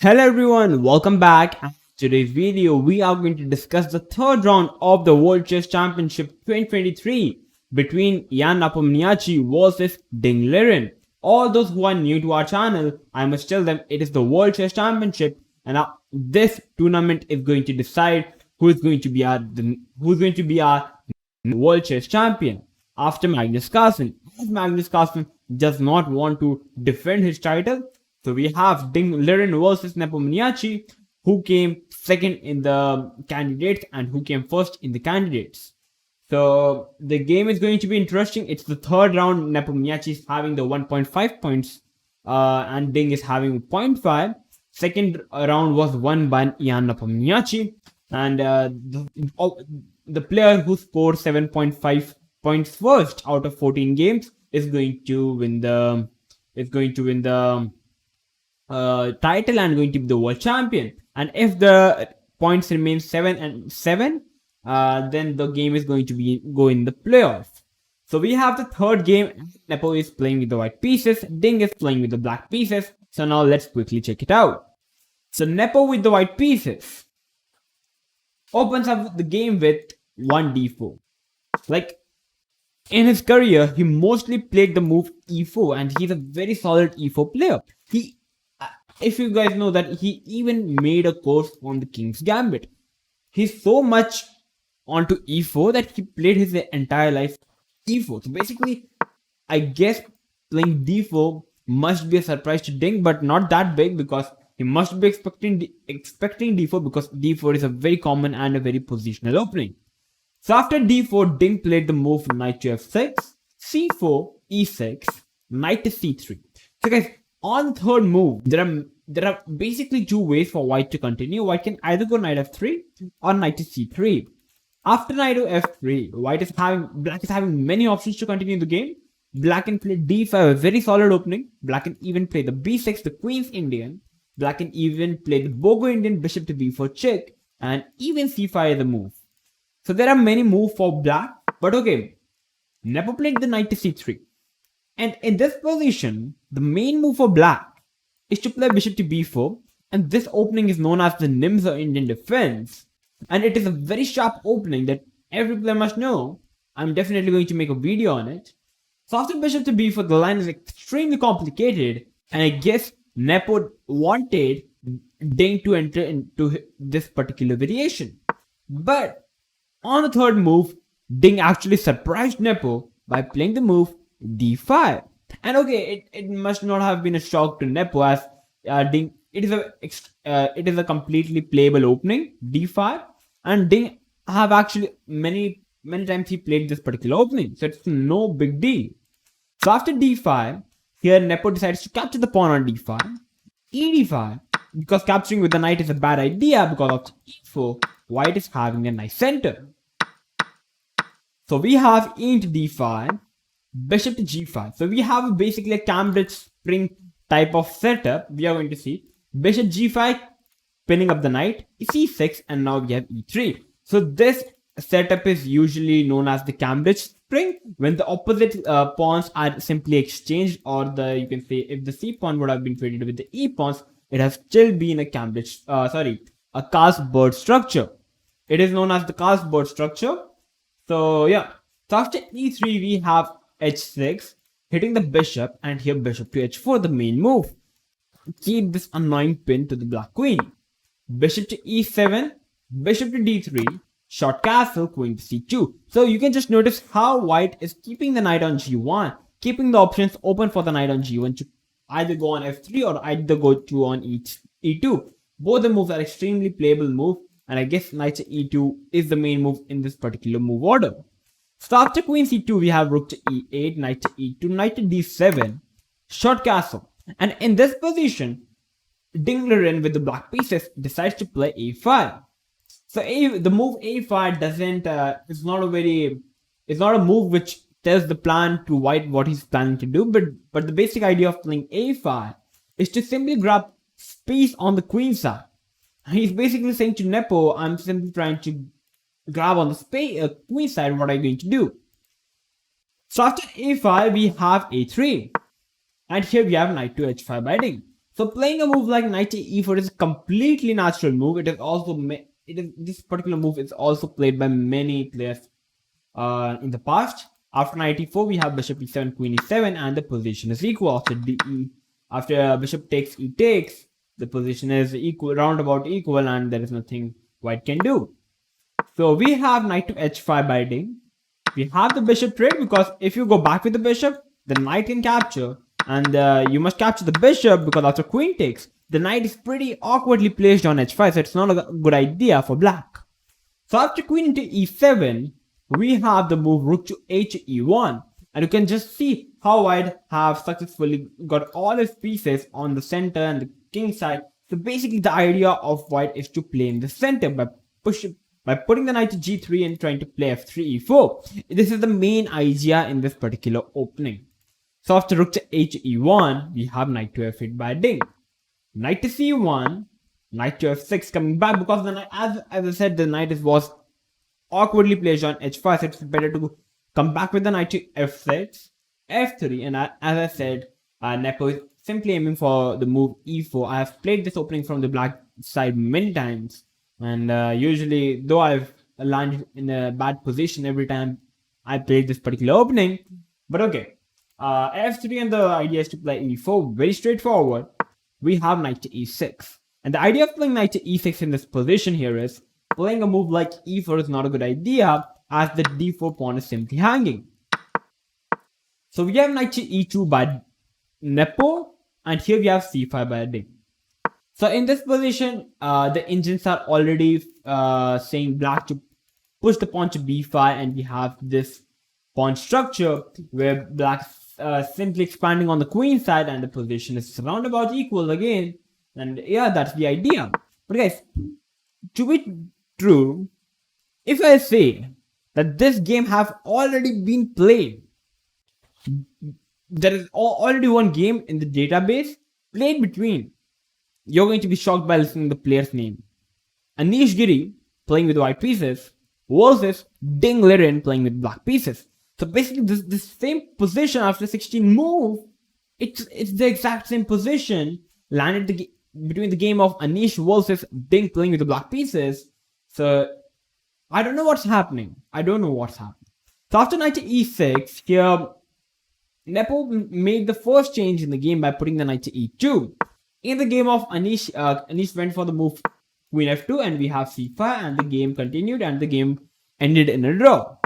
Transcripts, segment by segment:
Hello everyone, welcome back. In today's video, we are going to discuss the third round of the World Chess Championship 2023 between Jan Nepomniachtchi versus Ding Liren. All those who are new to our channel, I must tell them it is the World Chess Championship, and this tournament is going to decide who is going to be our World Chess Champion after Magnus Carlsen. As Magnus Carlsen does not want to defend his title, so we have Ding Liren versus Nepomniachtchi, who came second in the candidates and who came first in the candidates. So the game is going to be interesting. It's the third round. Nepomniachtchi is having the 1.5 points and Ding is having 0.5. Second round was won by Jan Nepomniachtchi, and the player who scored 7.5 points first out of 14 games is going to win the title and going to be the world champion. And if the points remain 7 and 7, then the game is going to go in the playoffs. So we have the third game. Nepo is playing with the white pieces, Ding is playing with the black pieces. So now let's quickly check it out. So Nepo with the white pieces opens up the game with 1d4. Like, in his career, he mostly played the move e4, and he's a very solid e4 player. If you guys know that, he even made a course on the King's Gambit. He's so much onto e4 that he played his entire life e4. So basically, I guess playing d4 must be a surprise to Ding, but not that big, because he must be expecting d4, because d4 is a very common and a very positional opening. So after d4, Ding played the move knight to f6, c4, e6, knight to c3. So guys, on the third move, there are basically two ways for white to continue. White can either go knight f3 or knight to c3. After knight to f3, black is having many options to continue the game. Black can play d5, a very solid opening. Black can even play the b6, the queen's Indian. Black can even play the Bogo Indian, bishop to b4 check, and even c5 is the move. So there are many moves for black, but okay, Nepo played the knight to c3. And in this position, the main move for black is to play bishop to b4, and this opening is known as the Nimzo Indian defense, and it is a very sharp opening that every player must know. I'm definitely going to make a video on it. So after bishop to b4, the line is extremely complicated, and I guess Nepo wanted Ding to enter into this particular variation. But on the third move, Ding actually surprised Nepo by playing the move d5. And okay, it must not have been a shock to Nepo, as Ding, it is a completely playable opening, d5, and Ding have actually many times he played this particular opening, so it's no big deal. So after d5, here Nepo decides to capture the pawn on d5, e5, because capturing with the knight is a bad idea because of e4. White is having a nice center. So we have e into d5, bishop to g5. So we have basically a Cambridge spring type of setup. We are going to see bishop g5, pinning up the knight, c6, and now we have e3. So this setup is usually known as the Cambridge spring, when the opposite pawns are simply exchanged, or you can say if the c pawn would have been traded with the e pawns, it has still been a a Carlsberg structure. It is known as the Carlsberg structure. So yeah, so after e3 we have h6, hitting the bishop, and here bishop to h4, the main move. Keep this annoying pin to the black queen. Bishop to e7, bishop to d3, short castle, queen to c2. So you can just notice how white is keeping the knight on g1, keeping the options open for the knight on g1 to either go on f3 or either go to on e2. Both the moves are extremely playable move, and I guess knight to e2 is the main move in this particular move order. So after queen c2, we have rook to e8, knight to e2, knight to d7, short castle. And in this position, Ding Liren with the black pieces decides to play a5. So the move a5 it's not a move which tells the plan to white what he's planning to do, but the basic idea of playing a5 is to simply grab space on the queen side. He's basically saying to Nepo, I'm simply trying to grab on the queen side, what are you going to do? So after a5, we have a3. And here we have knight to h5 by Ding. So playing a move like knight to e4 is a completely natural move. It is also this particular move is also played by many players in the past. After knight e4, we have bishop e7, queen e7, and the position is equal. After bishop takes e takes, the position is equal, roundabout equal, and there is nothing white can do. So we have knight to h5 by Ding. We have the bishop trade because if you go back with the bishop, the knight can capture, and you must capture the bishop because after queen takes, the knight is pretty awkwardly placed on h5, so it's not a good idea for black. So after queen into e7, we have the move rook to e1, and you can just see how white have successfully got all his pieces on the center and the king side. So basically the idea of white is to play in the center by putting the knight to g3 and trying to play f3 e4. This is the main idea in this particular opening. So after rook to e1, we have knight to f8 by Ding. Knight to c1, knight to f6 coming back because the knight, as I said, the knight was awkwardly placed on h5, so it's better to come back with the knight to f6, f3, and as I said, Nepo is simply aiming for the move e4. I have played this opening from the black side many times, and usually, though I've landed in a bad position every time I played this particular opening, but okay. f3, and the idea is to play e4, very straightforward. We have knight to e6, and the idea of playing knight to e6 in this position here is playing a move like e4 is not a good idea as the d4 pawn is simply hanging. So we have knight to e2 by Nepo, and here we have c5 by Ding. So in this position, the engines are already saying black to push the pawn to b5, and we have this pawn structure where black simply expanding on the queen side, and the position is roundabout equal again. And yeah, that's the idea. But guys, to be true, if I say that this game have already been played, there is already one game in the database played between, you're going to be shocked by listening to the player's name. Anish Giri playing with white pieces versus Ding Liren playing with black pieces. So basically this same position after 16 move, it's the exact same position landed between the game of Anish versus Ding playing with the black pieces. So I don't know what's happening. So after knight to e6, here Nepo made the first change in the game by putting the knight to e2. In the game of Anish, Anish went for the move queen f2, and we have c5, and the game continued, and the game ended in a draw.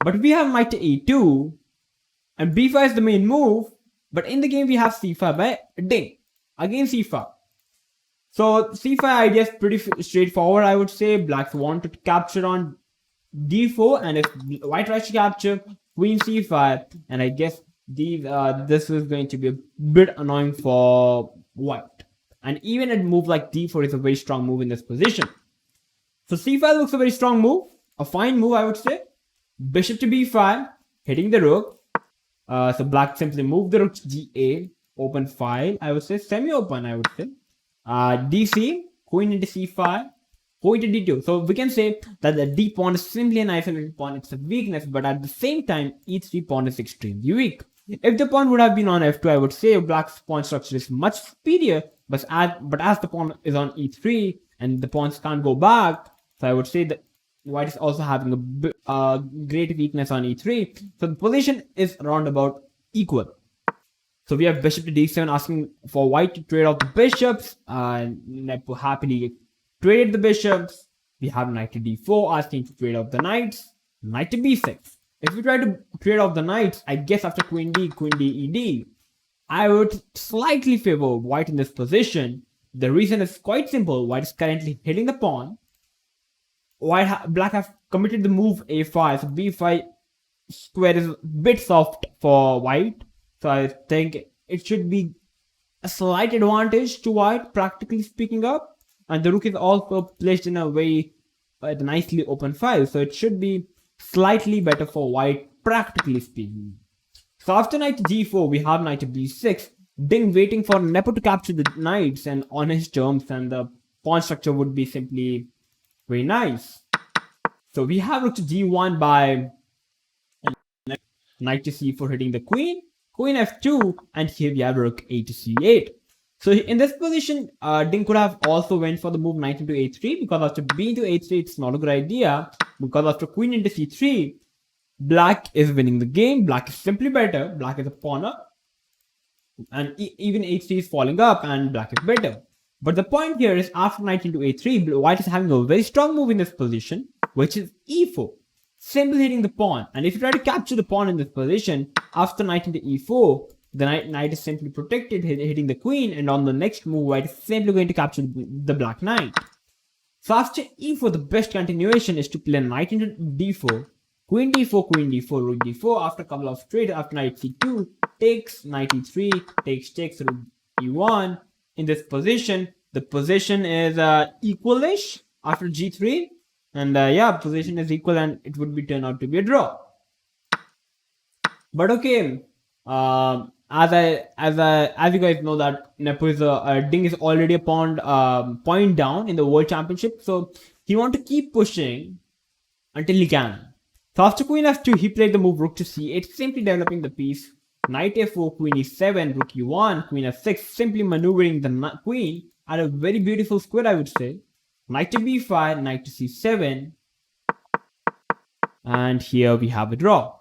But we have knight to e2, and b5 is the main move, but in the game we have c5 by Ding. Again c5. So c5 idea is pretty straightforward, I would say. Blacks want to capture on d4, and if white tries to capture, queen c5, and I guess this is going to be a bit annoying for white. And even a move like d4 is a very strong move in this position. So c5 looks a very strong move, a fine move, I would say. Bishop to b5, hitting the rook. So black simply move the rook to g8, open file, I would say, semi-open, I would say. dc, queen into c5, queen to d2. So we can say that the d pawn is simply an isolated pawn, it's a weakness, but at the same time, e3 pawn is extremely weak. If the pawn would have been on f2, I would say black's pawn structure is much superior, but as the pawn is on e3 and the pawns can't go back, so I would say that white is also having a great weakness on e3. So the position is around about equal. So we have bishop to d7 asking for white to trade off the bishops. Nepo happily traded the bishops. We have knight to d4 asking to trade off the knights. Knight to b6. If we try to trade off the knights, I guess after queen d, ed, I would slightly favor white in this position. The reason is quite simple. White is currently hitting the pawn. Black have committed the move a5, so b5 square is a bit soft for white. So I think it should be a slight advantage to white, practically speaking up. And the rook is also placed in a very nicely open file, so it should be slightly better for white, practically speaking. So after knight to g4, we have knight to b6. Ding waiting for Nepo to capture the knights and on his terms, and the pawn structure would be simply very nice. So we have rook to g1 by knight to c4 hitting the queen, queen f2, and here we have rook a to c8. So in this position, Ding could have also went for the move knight into a3, because after b into a3, it's not a good idea, because after queen into c3, black is winning the game. Black is simply better. Black is a pawn up, and even a3 is falling up, and black is better. But the point here is, after knight into a3, white is having a very strong move in this position, which is e4, simply hitting the pawn. And if you try to capture the pawn in this position, after knight into e4, the knight is simply protected, hitting the queen, and on the next move, white is simply going to capture the black knight. So after e4, the best continuation is to play knight into d4, queen d4, rook d4. After a couple of trades, after knight c2, takes, knight e3, takes, rook e1. In this position, the position is equalish after g3, and yeah, position is equal, and it would be turn out to be a draw. But okay, as you guys know that Nepo is Ding is already a point down in the World Championship, so he wants to keep pushing until he can. So after queen f2, he played the move rook to c8, simply developing the piece. Knight f4, queen e7, rook e1, queen f6, simply maneuvering the queen at a very beautiful square, I would say. Knight to b5, knight to c7, and here we have a draw.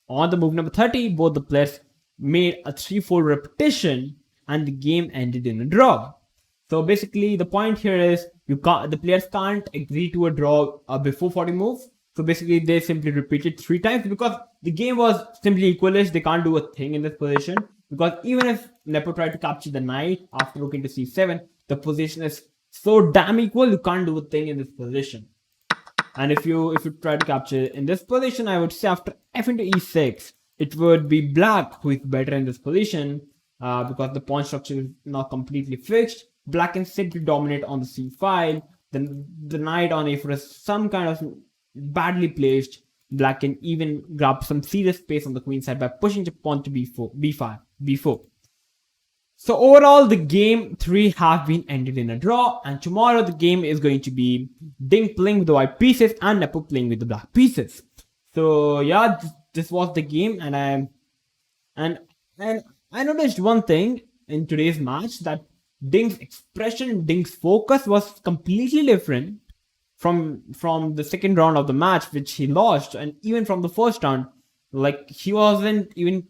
On the move number 30, both the players made a 3-4 repetition, and the game ended in a draw. So basically, the point here is the players can't agree to a draw before 40 moves. So basically, they simply repeated 3 times, because the game was simply equalish. They can't do a thing in this position, because even if Nepo tried to capture the knight after rook into c7, the position is so damn equal, you can't do a thing in this position. And if you try to capture in this position, I would say after f into e6, it would be black who is better in this position, because the pawn structure is now completely fixed. Black can simply dominate on the c file. Then the knight on a4 is some kind of badly placed. Black can even grab some serious space on the queen side by pushing the pawn to b4. So overall, the game 3 have been ended in a draw, and tomorrow the game is going to be Ding playing with the white pieces and Nepo playing with the black pieces. So yeah, this was the game, and I noticed one thing in today's match, that Ding's expression, Ding's focus was completely different from the second round of the match, which he lost, and even from the first round. Like, he wasn't even,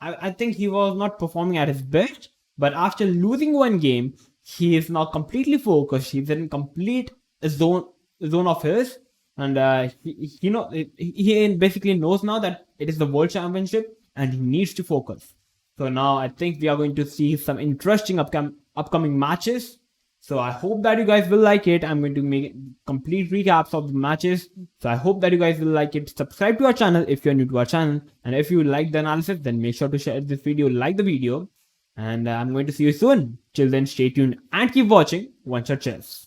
I think he was not performing at his best. But after losing one game, he is now completely focused. He's in complete zone of his, and he basically knows now that it is the World Championship and he needs to focus. So now I think we are going to see some interesting upcoming matches. So I hope that you guys will like it. I'm going to make complete recaps of the matches. So I hope that you guys will like it. Subscribe to our channel if you're new to our channel, and if you like the analysis, then make sure to share this video, like the video. And I'm going to see you soon. Till then, stay tuned and keep watching One Shot Chess.